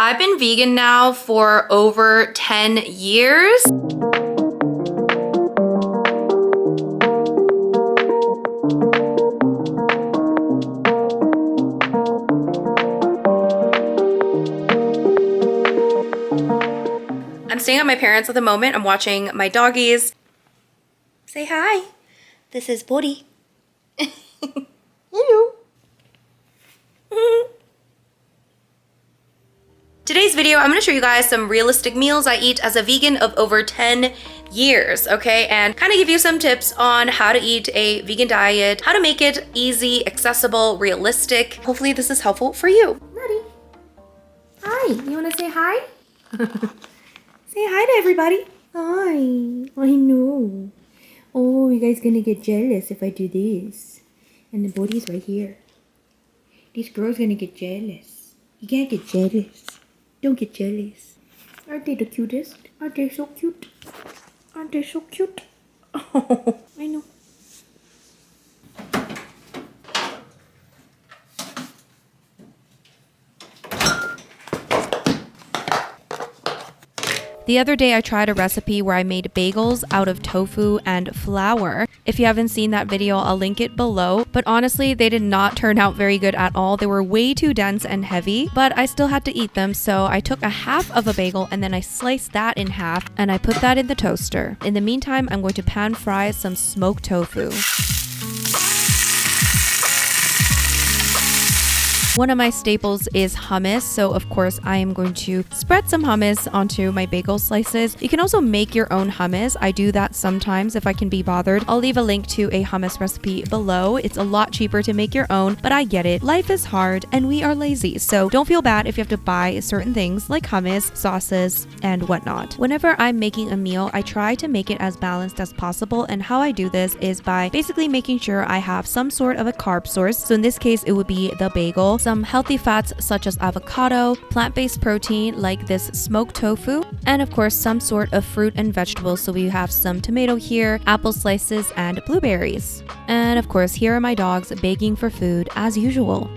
I've been vegan now for over 10 years. I'm staying at my parents' at the moment. I'm watching my doggies. Say hi. This is Bodhi. Hello. Today's video, I'm going to show you guys some realistic meals I eat as a vegan of over 10 years, okay? And kind of give you some tips on how to eat a vegan diet, how to make it easy, accessible, realistic. Hopefully this is helpful for you. Maddie. Hi. You want to say hi? Say hi to everybody. Hi. I know. Oh, you guys gonna get jealous if I do this. And the body's right here. This girl's gonna get jealous. You can't get jealous. Don't get jealous. Aren't they the cutest? Aren't they so cute? Aren't they so cute? Oh, I know. The other day I tried a recipe where I made bagels out of tofu and flour. If you haven't seen that video, I'll link it below. But honestly, they did not turn out very good at all. They were way too dense and heavy, but I still had to eat them. So I took a half of a bagel and then I sliced that in half and I put that in the toaster. In the meantime, I'm going to pan fry some smoked tofu. One of my staples is hummus, so of course I am going to spread some hummus onto my bagel slices. You can also make your own hummus. I do that sometimes if I can be bothered. I'll leave a link to a hummus recipe below. It's a lot cheaper to make your own, but I get it. Life is hard and we are lazy, so don't feel bad if you have to buy certain things like hummus, sauces, and whatnot. Whenever I'm making a meal, I try to make it as balanced as possible, and how I do this is by basically making sure I have some sort of a carb source. So in this case, it would be the bagel, some healthy fats such as avocado, plant-based protein like this smoked tofu, and of course some sort of fruit and vegetables. So we have some tomato here, apple slices, and blueberries. And of course here are my dogs begging for food as usual.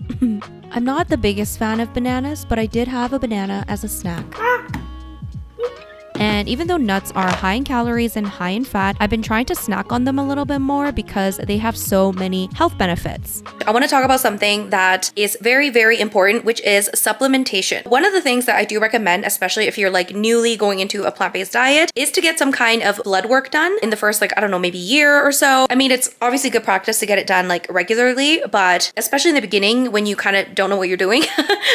I'm not the biggest fan of bananas, but I did have a banana as a snack. And even though nuts are high in calories and high in fat, I've been trying to snack on them a little bit more because they have so many health benefits. I want to talk about something that is very, very important, which is supplementation. One of the things that I do recommend, especially if you're like newly going into a plant-based diet, is to get some kind of blood work done in the first, like, I don't know, maybe year or so. I mean, it's obviously good practice to get it done like regularly, but especially in the beginning when you kind of don't know what you're doing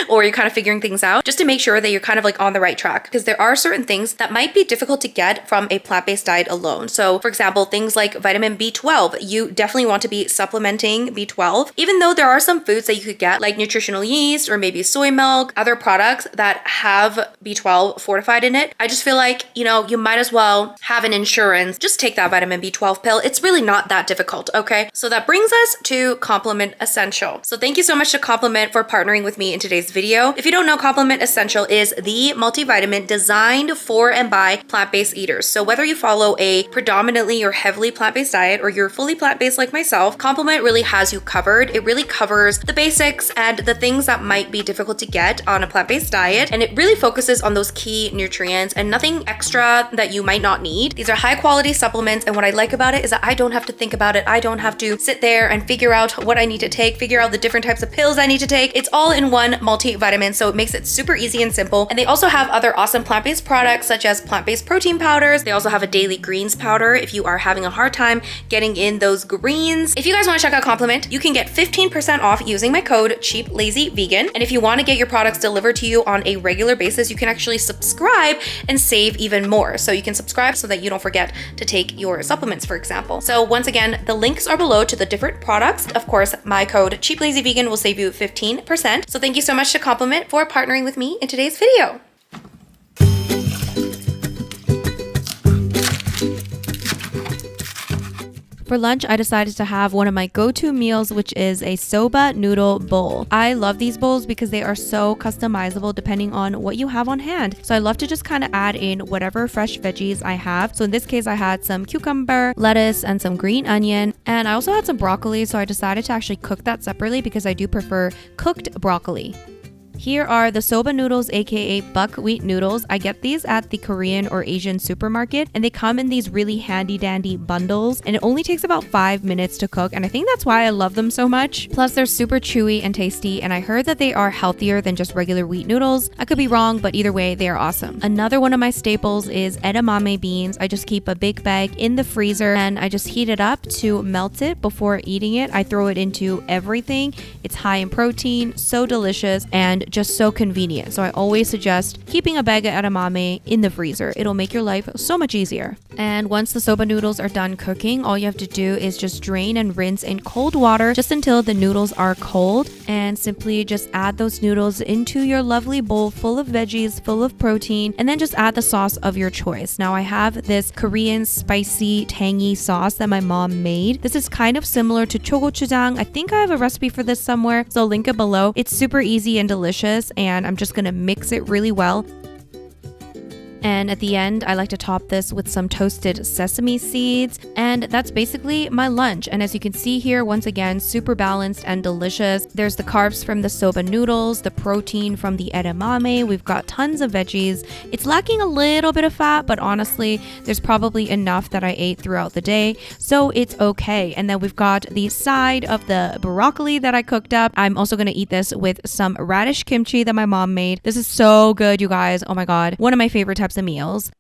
or you're kind of figuring things out, just to make sure that you're kind of like on the right track, because there are certain things that might be difficult to get from a plant-based diet alone. So for example, things like vitamin B12, you definitely want to be supplementing B12, even though there are some foods that you could get like nutritional yeast or maybe soy milk, other products that have B12 fortified in it. I just feel like, you know, you might as well have an insurance, just take that vitamin B12 pill. It's really not that difficult, okay? So that brings us to Complement Essential. So thank you so much to Complement for partnering with me in today's video. If you don't know, Complement Essential is the multivitamin designed for and by plant-based eaters. So whether you follow a predominantly or heavily plant-based diet or you're fully plant-based like myself, Complement really has you covered. It really covers the basics and the things that might be difficult to get on a plant-based diet, and it really focuses on those key nutrients and nothing extra that you might not need. These are high quality supplements, and what I like about it is that I don't have to think about it. I don't have to sit there and figure out what I need to take, figure out the different types of pills I need to take. It's all in one multivitamin, so it makes it super easy and simple. And they also have other awesome plant-based products such as plant-based protein powders. They also have a daily greens powder if you are having a hard time getting in those greens. If you guys want to check out Complement, you can get 15% off using my code CheapLazyVegan. And if you want to get your products delivered to you on a regular basis, you can actually subscribe and save even more. So you can subscribe so that you don't forget to take your supplements, for example. So once again, the links are below to the different products. Of course, my code CheapLazyVegan will save you 15%. So thank you so much to Complement for partnering with me in today's video. For lunch, I decided to have one of my go-to meals, which is a soba noodle bowl. I love these bowls because they are so customizable depending on what you have on hand. So I love to just kind of add in whatever fresh veggies I have. So in this case, I had some cucumber, lettuce, and some green onion. And I also had some broccoli, so I decided to actually cook that separately because I do prefer cooked broccoli. Here are the soba noodles, aka buckwheat noodles. I get these at the Korean or Asian supermarket, and they come in these really handy dandy bundles, and it only takes about 5 minutes to cook, and I think that's why I love them so much. Plus they're super chewy and tasty, and I heard that they are healthier than just regular wheat noodles. I could be wrong, but either way, they are awesome. Another one of my staples is edamame beans. I just keep a big bag in the freezer, and I just heat it up to melt it before eating it. I throw it into everything. It's high in protein, so delicious, and just so convenient. So I always suggest keeping a bag of edamame in the freezer. It'll make your life so much easier. And once the soba noodles are done cooking, all you have to do is just drain and rinse in cold water just until the noodles are cold, and simply just add those noodles into your lovely bowl full of veggies, full of protein, and then just add the sauce of your choice. Now I have this Korean spicy tangy sauce that my mom made. This is kind of similar to chogochujang. I think I have a recipe for this somewhere, so I'll link it below. It's super easy and delicious, and I'm just gonna mix it really well. And at the end, I like to top this with some toasted sesame seeds. And that's basically my lunch. And as you can see here, once again, super balanced and delicious. There's the carbs from the soba noodles, the protein from the edamame. We've got tons of veggies. It's lacking a little bit of fat, but honestly, there's probably enough that I ate throughout the day, so it's okay. And then we've got the side of the broccoli that I cooked up. I'm also gonna eat this with some radish kimchi that my mom made. This is so good, you guys. Oh my God. One of my favorite types of meals.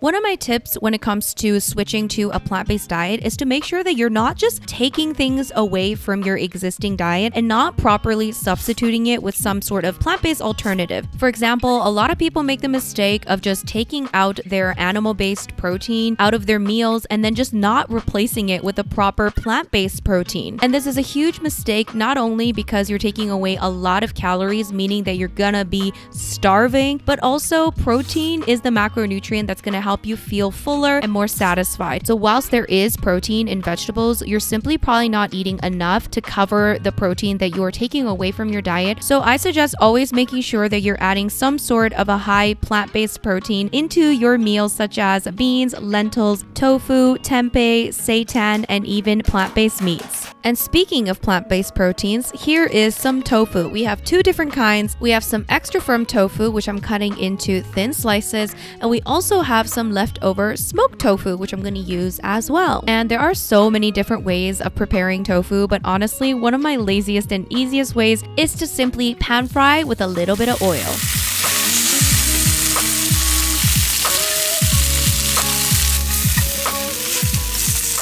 One of my tips when it comes to switching to a plant-based diet is to make sure that you're not just taking things away from your existing diet and not properly substituting it with some sort of plant-based alternative. For example, a lot of people make the mistake of just taking out their animal-based protein out of their meals and then just not replacing it with a proper plant-based protein. And this is a huge mistake, not only because you're taking away a lot of calories, meaning that you're gonna be starving, but also protein is the macronutrient that's gonna help you feel fuller and more satisfied. So whilst there is protein in vegetables, you're simply probably not eating enough to cover the protein that you're taking away from your diet. So I suggest always making sure that you're adding some sort of a high plant-based protein into your meals, such as beans, lentils, tofu, tempeh, seitan, and even plant-based meats. And speaking of plant-based proteins, here is some tofu. We have two different kinds. We have some extra firm tofu, which I'm cutting into thin slices, and we also have some leftover smoked tofu, which I'm going to use as well. And there are so many different ways of preparing tofu, but honestly, one of my laziest and easiest ways is to simply pan fry with a little bit of oil.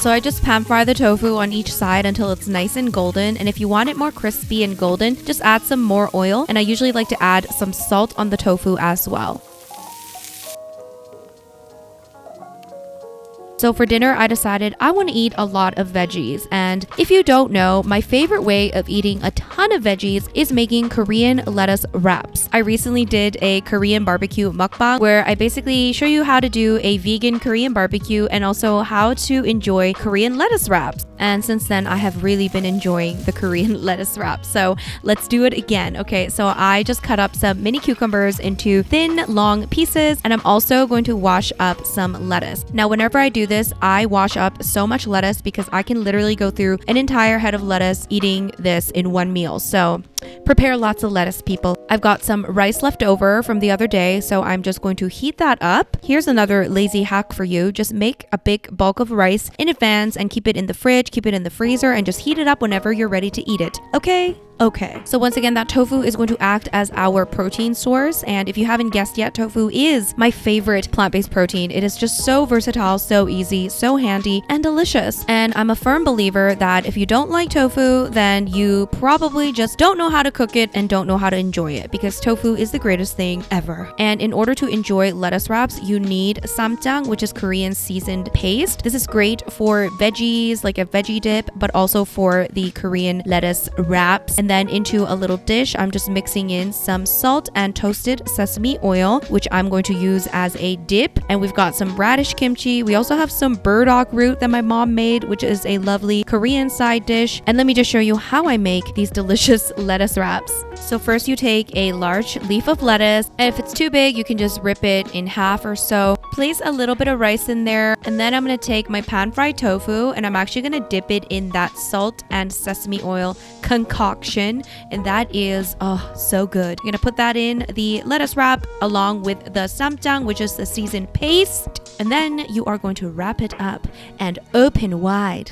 So I just pan fry the tofu on each side until it's nice and golden, and if you want it more crispy and golden, just add some more oil, and I usually like to add some salt on the tofu as well. So for dinner, I decided I want to eat a lot of veggies. And if you don't know, my favorite way of eating a ton of veggies is making Korean lettuce wraps. I recently did a Korean barbecue mukbang where I basically show you how to do a vegan Korean barbecue and also how to enjoy Korean lettuce wraps. And since then, I have really been enjoying the Korean lettuce wraps. So let's do it again. Okay, so I just cut up some mini cucumbers into thin, long pieces, and I'm also going to wash up some lettuce. Now, whenever I do this, I wash up so much lettuce because I can literally go through an entire head of lettuce eating this in one meal. So prepare lots of lettuce, people. I've got some rice left over from the other day, so I'm just going to heat that up. Here's another lazy hack for you. Just make a big bulk of rice in advance and keep it in the fridge, keep it in the freezer, and just heat it up whenever you're ready to eat it. Okay, so once again, that tofu is going to act as our protein source. And if you haven't guessed yet, tofu is my favorite plant-based protein. It is just so versatile, so easy, so handy, and delicious. And I'm a firm believer that if you don't like tofu, then you probably just don't know how to cook it and don't know how to enjoy it, because tofu is the greatest thing ever. And in order to enjoy lettuce wraps, you need samjang, which is Korean seasoned paste. This is great for veggies, like a veggie dip, but also for the Korean lettuce wraps. And then into a little dish, I'm just mixing in some salt and toasted sesame oil, which I'm going to use as a dip. And we've got some radish kimchi. We also have some burdock root that my mom made, which is a lovely Korean side dish. And let me just show you how I make these delicious lettuce wraps. So first you take a large leaf of lettuce, and if it's too big, you can just rip it in half or so. Place a little bit of rice in there, and then I'm gonna take my pan-fried tofu and I'm actually gonna dip it in that salt and sesame oil concoction, and that is so good. You're gonna put that in the lettuce wrap along with the samjang, which is the seasoned paste, and then you are going to wrap it up and open wide.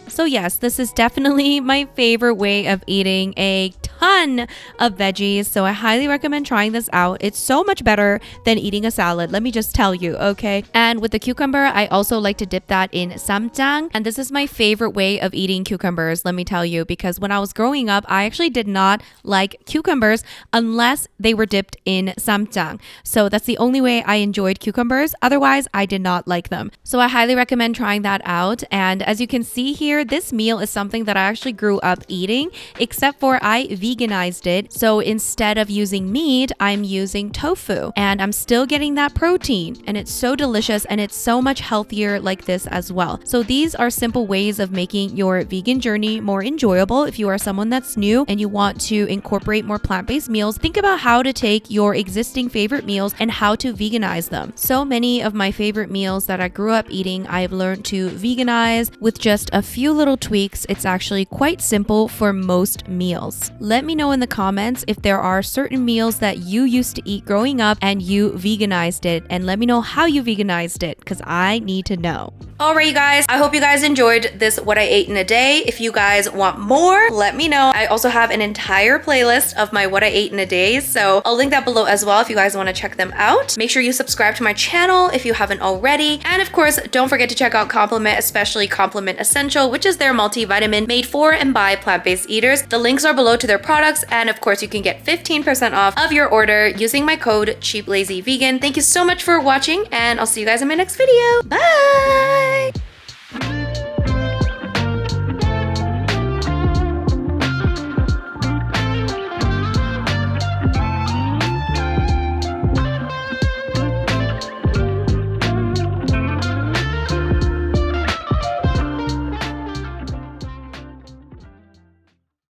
So yes, this is definitely my favorite way of eating a ton of veggies. So I highly recommend trying this out. It's so much better than eating a salad, let me just tell you, okay? And with the cucumber, I also like to dip that in samjang. And this is my favorite way of eating cucumbers, let me tell you, because when I was growing up, I actually did not like cucumbers unless they were dipped in samjang. So that's the only way I enjoyed cucumbers. Otherwise, I did not like them. So I highly recommend trying that out. And as you can see here, this meal is something that I actually grew up eating, except for I veganized it. So instead of using meat, I'm using tofu, and I'm still getting that protein, and it's so delicious and it's so much healthier like this as well. So these are simple ways of making your vegan journey more enjoyable. If you are someone that's new and you want to incorporate more plant-based meals, think about how to take your existing favorite meals and how to veganize them. So many of my favorite meals that I grew up eating, I've learned to veganize with just a few little tweaks. It's actually quite simple for most meals. Let me know in the comments if there are certain meals that you used to eat growing up and you veganized it, and let me know how you veganized it because I need to know. Alright, you guys, I hope you guys enjoyed this what I ate in a day. If you guys want more, let me know. I also have an entire playlist of my what I ate in a day, so I'll link that below as well if you guys want to check them out. Make sure you subscribe to my channel if you haven't already, and of course, don't forget to check out Complement, especially Complement Essential, which is their multivitamin made for and by plant-based eaters. The links are below to their products, and of course, you can get 15% off of your order using my code CheapLazyVegan. Thank you so much for watching, and I'll see you guys in my next video. Bye!